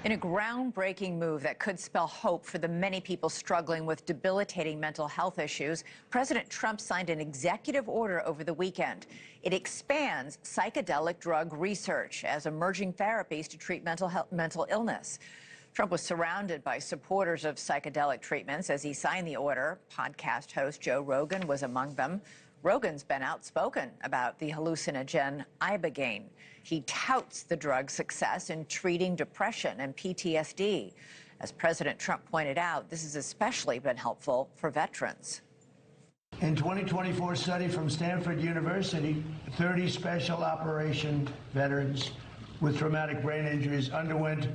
In a groundbreaking move that could spell hope for the many people struggling with debilitating mental health issues, President Trump signed an executive order over the weekend. It expands psychedelic drug research as emerging therapies to treat mental illness. Trump was surrounded by supporters of psychedelic treatments as he signed the order. Podcast host Joe Rogan was among them. Rogan's been outspoken about the hallucinogen Ibogaine. He touts the drug's success in treating depression and PTSD. As President Trump pointed out, this has especially been helpful for veterans. In 2024 study from Stanford University, 30 special operation veterans with traumatic brain injuries underwent,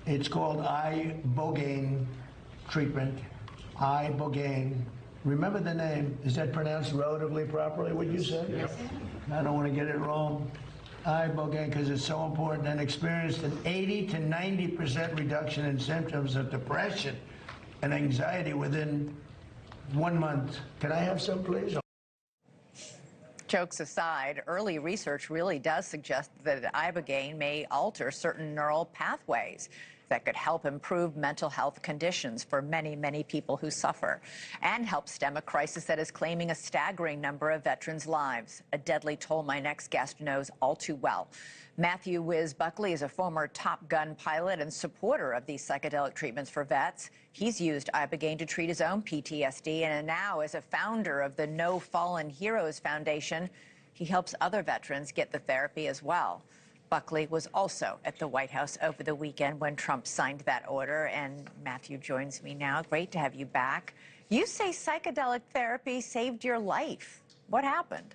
it's called Ibogaine treatment. Ibogaine. Remember the name. Is that pronounced relatively properly, would you say? Yes. I don't want to get it wrong. Ibogaine, because it's so important, and experienced an 80 to 90% reduction in symptoms of depression and anxiety within 1 month. Can I have some, please? Jokes aside, early research really does suggest that Ibogaine may alter certain neural pathways that could help improve mental health conditions for many, many people who suffer and help stem a crisis that is claiming a staggering number of veterans' lives, a deadly toll my next guest knows all too well. Matthew Whiz Buckley is a former Top Gun pilot and supporter of these psychedelic treatments for vets. He's used Ibogaine to treat his own PTSD, and now as a founder of the No Fallen Heroes Foundation, he helps other veterans get the therapy as well. Buckley was also at the White House over the weekend when Trump signed that order, and Matthew joins me now. Great to have you back. You say psychedelic therapy saved your life. What happened?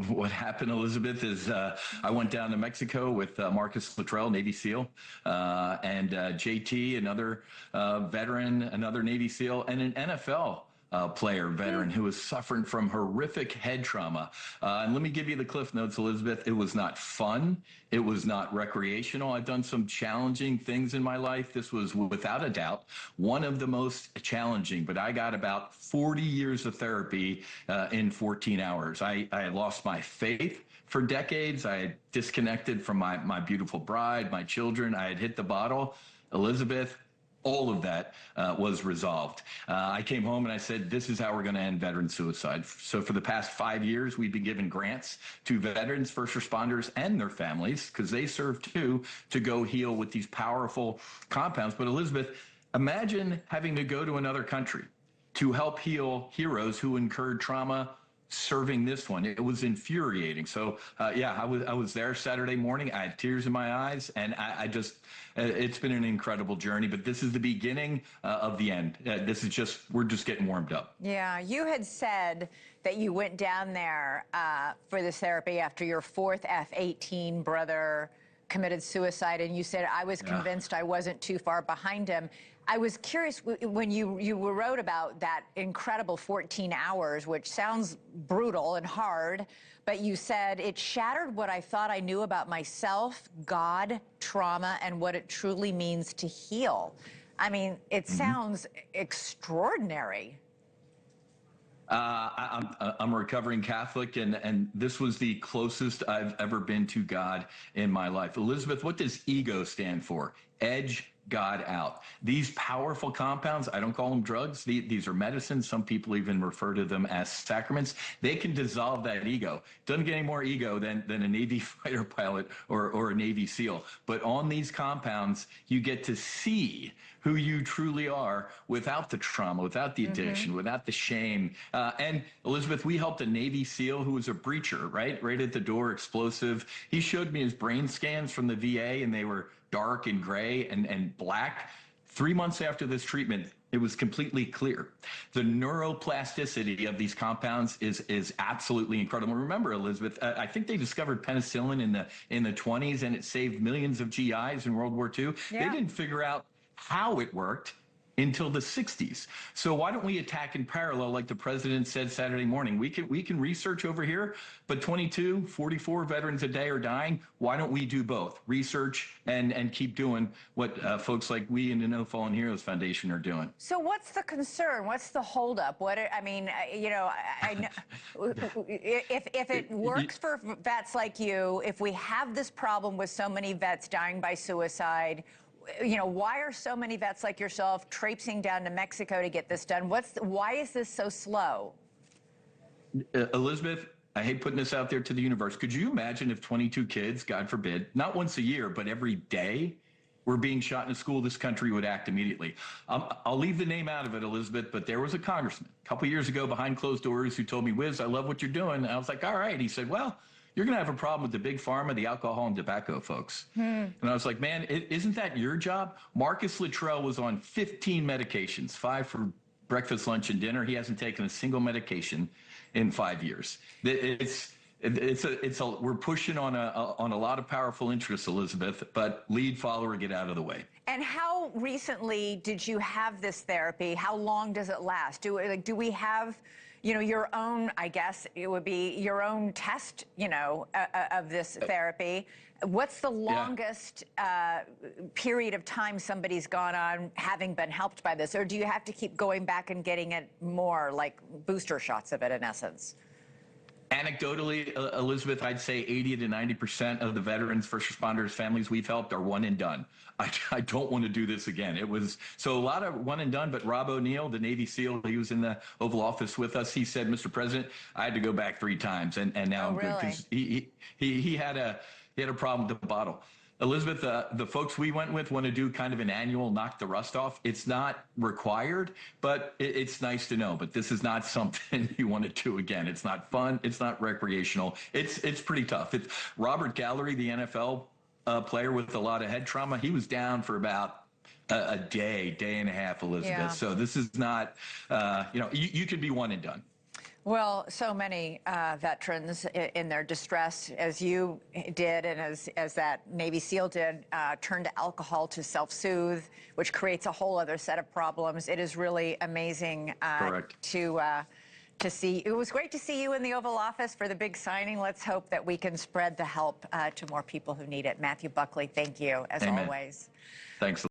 What happened, Elizabeth, is I went down to Mexico with Marcus Luttrell, Navy SEAL, and JT, another veteran, another Navy SEAL, and an NFL player, veteran, who was suffering from horrific head trauma. And let me give you the cliff notes, Elizabeth. It was not fun. It was not recreational. I've done some challenging things in my life. This was, without a doubt, one of the most challenging, but I got about 40 years of therapy in 14 hours. I had lost my faith for decades. I had disconnected from my beautiful bride, my children. I had hit the bottle. Elizabeth, all of that was resolved. I came home and I said, this is how we're going to end veteran suicide. So for the past 5 years, we've been giving grants to veterans, first responders, and their families, because they serve too, to go heal with these powerful compounds. But Elizabeth, imagine having to go to another country to help heal heroes who incurred trauma serving this one. It was infuriating. So yeah, I was there Saturday morning. I had tears in my eyes, and I just, it's been an incredible journey, but this is the beginning of the end. This is just, we're just getting warmed up. Yeah, you had said that you went down there for this therapy after your fourth F-18 brother committed suicide, and you said, I was convinced I wasn't too far behind him. I was curious, when you wrote about that incredible 14 hours, which sounds brutal and hard, but you said, it shattered what I thought I knew about myself, God, trauma, and what it truly means to heal. I mean, it sounds extraordinary. I'm a recovering Catholic, and this was the closest I've ever been to God in my life. Elizabeth, what does ego stand for? Edge God out. These powerful compounds, I don't call them drugs. These are medicines. Some people even refer to them as sacraments. They can dissolve that ego. Doesn't get any more ego than a Navy fighter pilot or a Navy SEAL. But on these compounds, you get to see who you truly are without the trauma, without the addiction, without the shame. And Elizabeth, we helped a Navy SEAL who was a breacher, right at the door, explosive. He showed me his brain scans from the VA, and they were dark and gray and black. 3 months after this treatment, it was completely clear. The neuroplasticity of these compounds is absolutely incredible. Remember, Elizabeth, I think they discovered penicillin in the 20s, and it saved millions of GIs in World War II. Yeah. They didn't figure out how it worked. until the 60s. So why don't we attack in parallel, like the president said Saturday morning? We can research over here, but 44 veterans a day are dying. Why don't we do both? Research and keep doing what folks like we in the No Fallen Heroes Foundation are doing. So what's the concern? What's the holdup? I mean, you know, I know if it works for vets like you, if we have this problem with so many vets dying by suicide, you know, why are so many vets like yourself traipsing down to Mexico to get this done? Why is this so slow? Elizabeth, I hate putting this out there to the universe. Could you imagine if 22 kids, God forbid, not once a year, but every day, were being shot in a school? This country would act immediately. I'll leave the name out of it, Elizabeth, but there was a congressman a couple years ago behind closed doors who told me, Whiz, I love what you're doing. And I was like, all right. He said, well, you're going to have a problem with the big pharma, the alcohol and tobacco folks. And I was like, man, isn't that your job? Marcus Luttrell was on 15 medications, 5 for breakfast, lunch, and dinner. He hasn't taken a single medication in 5 years. We're pushing on a lot of powerful interests, Elizabeth, but lead, follower, get out of the way. And how recently did you have this therapy? How long does it last? Do we have, you know, your own, I guess it would be your own test, you know, of this therapy? What's the longest period of time somebody's gone on having been helped by this? Or do you have to keep going back and getting it more, like booster shots of it in essence? Anecdotally, Elizabeth, I'd say 80 to 90% of the veterans, first responders, families we've helped are one and done. I don't want to do this again. It was so a lot of one and done, but Rob O'Neill, the Navy SEAL, he was in the Oval Office with us. He said, Mr. President, I had to go back 3 times, and now I'm good, because he had a problem with the bottle. Elizabeth, the folks we went with want to do kind of an annual knock the rust off. It's not required, but it's nice to know. But this is not something you want to do again. It's not fun. It's not recreational. It's pretty tough. It's Robert Gallery, the NFL player with a lot of head trauma. He was down for about a day and a half, Elizabeth. Yeah. So this is not, you know, you could be one and done. Well, so many veterans in their distress, as you did and as that Navy SEAL did, turn to alcohol to self-soothe, which creates a whole other set of problems. It is really amazing to see. It was great to see you in the Oval Office for the big signing. Let's hope that we can spread the help to more people who need it. Matthew Buckley, thank you, as always. Thanks.